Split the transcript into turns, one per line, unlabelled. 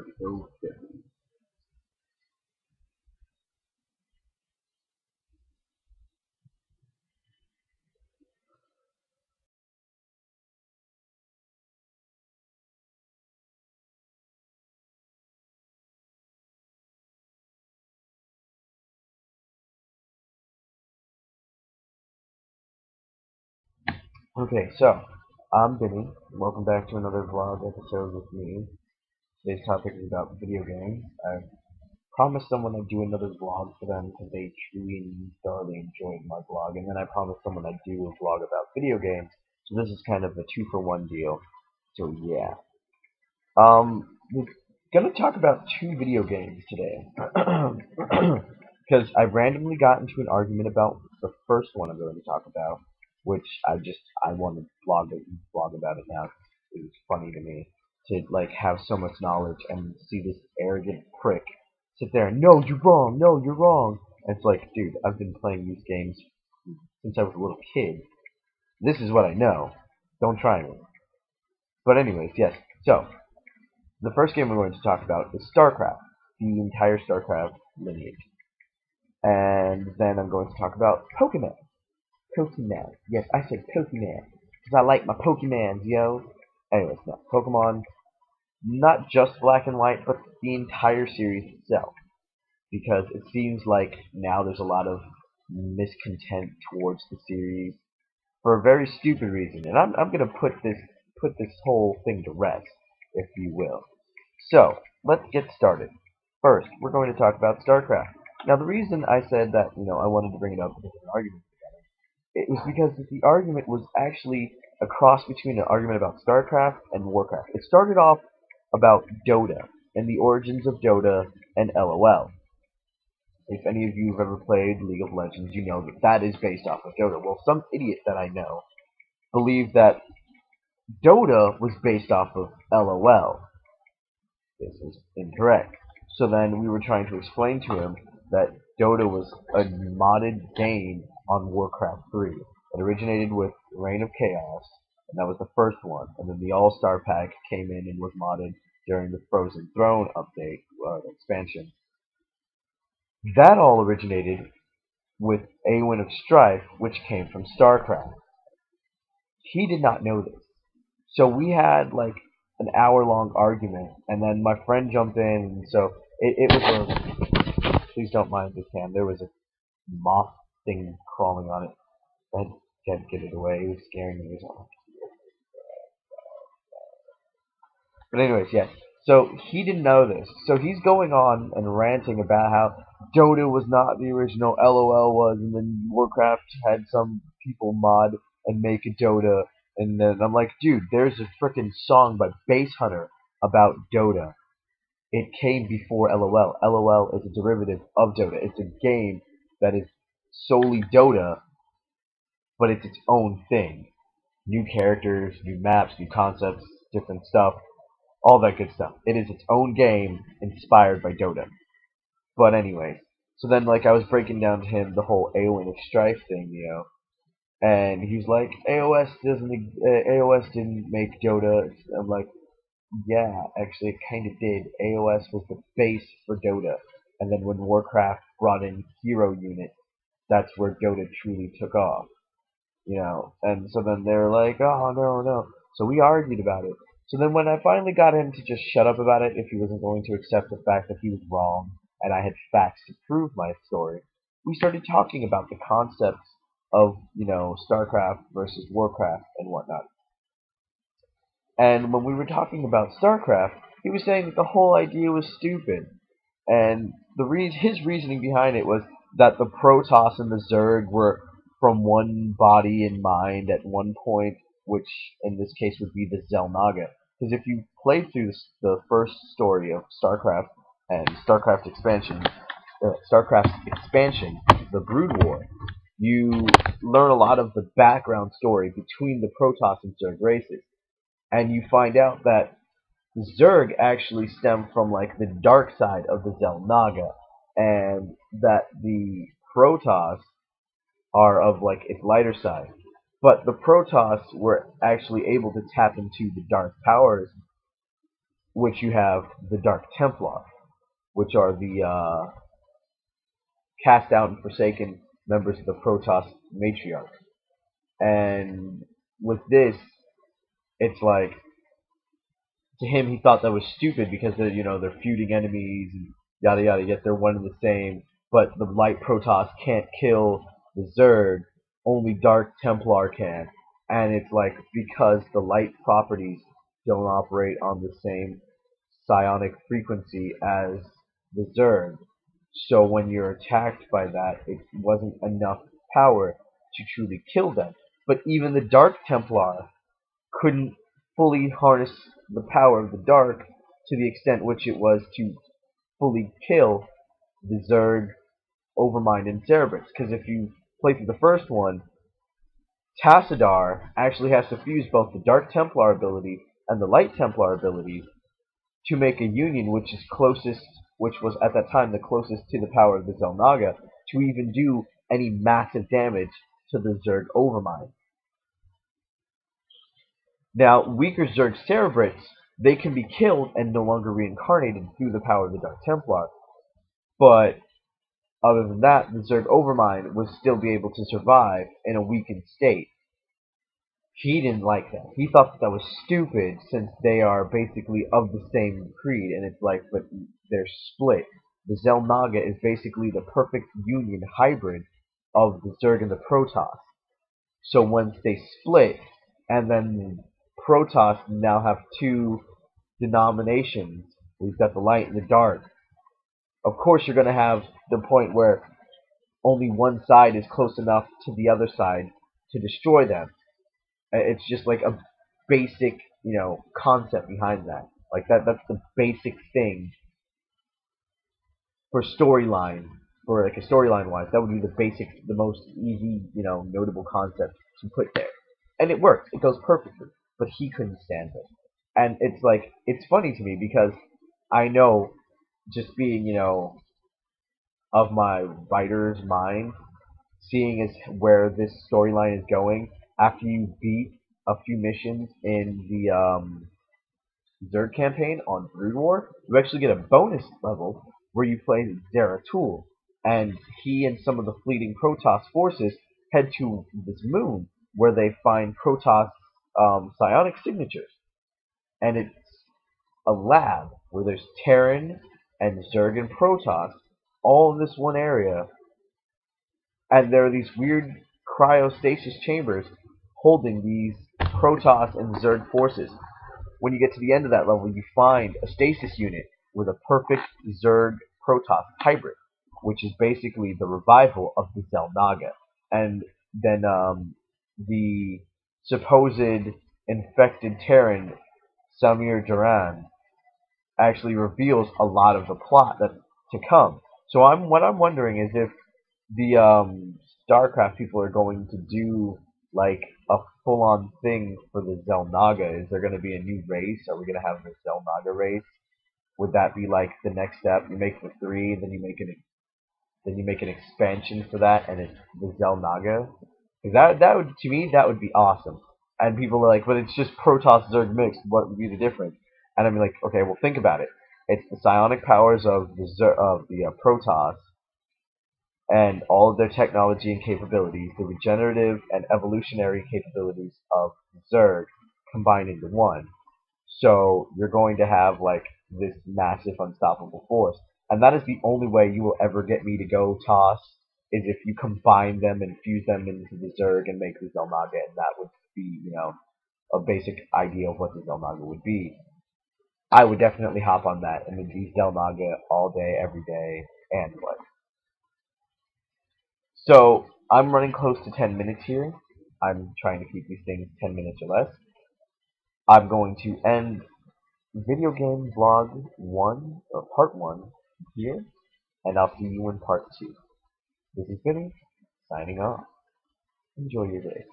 Okay. Okay, so I'm Benny. Welcome back to another vlog episode with me. Today's topic is about video games. I promised someone I'd do another vlog for them because they truly and thoroughly enjoyed my vlog, and then I promised someone I'd do a vlog about video games. So this is kind of a two-for-one deal. So yeah, we're gonna talk about two video games today because I randomly got into an argument about the first one I'm going to talk about, which I want to blog about it now. It was funny to me to like have so much knowledge and see this arrogant prick sit there and no, you're wrong, no, you're wrong. And it's like, dude, I've been playing these games since I was a little kid. This is what I know. Don't try me. But anyways, yes. So the first game we're going to talk about is StarCraft, the entire StarCraft lineage. And then I'm going to talk about Pokemon. Pokemon. Yes, I said Pokemon. Because I like my Pokemons, yo. Anyways, no. Pokemon, not just Black and White, but the entire series itself. Because it seems like now there's a lot of miscontent towards the series for a very stupid reason. And I'm gonna put this whole thing to rest, if you will. So, let's get started. First, we're going to talk about StarCraft. Now, the reason I said that, I wanted to bring it up because of an argument, it was because the argument was actually a cross between an argument about StarCraft and Warcraft. It started off about Dota and the origins of Dota and LOL. If any of you have ever played League of Legends, you know that that is based off of Dota. Well, some idiot that I know believed that Dota was based off of LOL. This is incorrect. So then we were trying to explain to him that Dota was a modded game on Warcraft 3. It originated with Reign of Chaos, and that was the first one. And then the All-Star Pack came in and was modded during the Frozen Throne update, expansion. That all originated with Awen of Strife, which came from StarCraft. He did not know this. So we had like an hour-long argument, and then my friend jumped in, and so it was a... Please don't mind the cam. There was a moth thing crawling on it. I can't get it away. It was scaring me. But anyways, yes. So he didn't know this. So he's going on and ranting about how Dota was not the original, LOL was, and then Warcraft had some people mod and make a Dota. And then I'm like, dude, there's a frickin' song by Bass Hunter about Dota. It came before LOL. LOL is a derivative of Dota. It's a game that is solely Dota, but it's its own thing. New characters, new maps, new concepts, different stuff, all that good stuff. It is its own game inspired by Dota. But anyways, so then like I was breaking down to him the whole Awen of Strife thing, and he's like, AOS didn't make Dota. I'm like, yeah, actually it kind of did. AOS was the base for Dota, and then when Warcraft brought in hero units, that's where Dota truly took off. And so then they're like, oh, no, no. So we argued about it. So then when I finally got him to just shut up about it if he wasn't going to accept the fact that he was wrong and I had facts to prove my story, we started talking about the concepts of, StarCraft versus Warcraft and whatnot. And when we were talking about StarCraft, he was saying that the whole idea was stupid. And his reasoning behind it was that the Protoss and the Zerg were from one body and mind at one point, which in this case would be the Xel'Naga. Because if you play through the first story of StarCraft and StarCraft's expansion, the Brood War, you learn a lot of the background story between the Protoss and Zerg races, and you find out that the Zerg actually stem from like the dark side of the Xel'Naga, and that the Protoss are of like its lighter side. But the Protoss were actually able to tap into the dark powers which you have the Dark Templar, which are the cast out and forsaken members of the Protoss matriarch. And with this, it's like to him he thought that was stupid because they're feuding enemies and yada yada. Yet they're one and the same. But the Light Protoss can't kill the Zerg. Only Dark Templar can. And it's like because the light properties don't operate on the same psionic frequency as the Zerg. So when you're attacked by that, it wasn't enough power to truly kill them. But even the Dark Templar couldn't fully harness the power of the Dark to the extent which it was to fully kill the Zerg, Overmind, and Cerebrus. Because if you play through the first one, Tassadar actually has to fuse both the Dark Templar ability and the Light Templar ability to make a union which was at that time the closest to the power of the Xel'Naga, to even do any massive damage to the Zerg Overmind. Now, weaker Zerg Cerebrits, they can be killed and no longer reincarnated through the power of the Dark Templar, but other than that, the Zerg Overmind would still be able to survive in a weakened state. He didn't like that. He thought that was stupid since they are basically of the same creed, and it's like, but they're split. The Xel'Naga is basically the perfect union hybrid of the Zerg and the Protoss. So once they split, and then Protoss now have two denominations, we've got the light and the dark. Of course, you're going to have the point where only one side is close enough to the other side to destroy them. It's just like a basic, concept behind that. Like that's the basic thing for storyline, for like a storyline wise. That would be the basic, the most easy, notable concept to put there. And it works. It goes perfectly. But he couldn't stand it. And it's like, it's funny to me because I know, just being, of my writer's mind, seeing as where this storyline is going, after you beat a few missions in the Zerg campaign on Brood War, you actually get a bonus level where you play Zeratul, and he and some of the fleeting Protoss forces head to this moon where they find Protoss psionic signatures, and it's a lab where there's Terran and Zerg and Protoss all in this one area, and there are these weird cryostasis chambers holding these Protoss and Zerg forces. When you get to the end of that level, you find a stasis unit with a perfect Zerg Protoss hybrid, which is basically the revival of the Xel'Naga. And then the supposed infected Terran, Samir Duran, actually reveals a lot of the plot that's to come. So what I'm wondering is if the StarCraft people are going to do like a full-on thing for the Xel'Naga. Is there going to be a new race? Are we going to have the Xel'Naga race? Would that be like the next step? You make the three, then you make an expansion for that, and it's the Xel'Naga. Because that would, to me, that would be awesome. And people are like, but it's just Protoss Zerg mixed. What would be the difference? And I'm like, okay, well think about it. It's the psionic powers of the Protoss and all of their technology and capabilities, the regenerative and evolutionary capabilities of Zerg combined into one. So you're going to have like this massive unstoppable force. And that is the only way you will ever get me to go toss, is if you combine them and fuse them into the Zerg and make the Xel'Naga, and that would be, a basic idea of what the Xel'Naga would be. I would definitely hop on that and would be Xel'Naga all day, every day, and what. So I'm running close to 10 minutes here. I'm trying to keep these things 10 minutes or less. I'm going to end video game vlog 1, or part 1, here, and I'll see you in part 2. This is Vinny, signing off. Enjoy your day.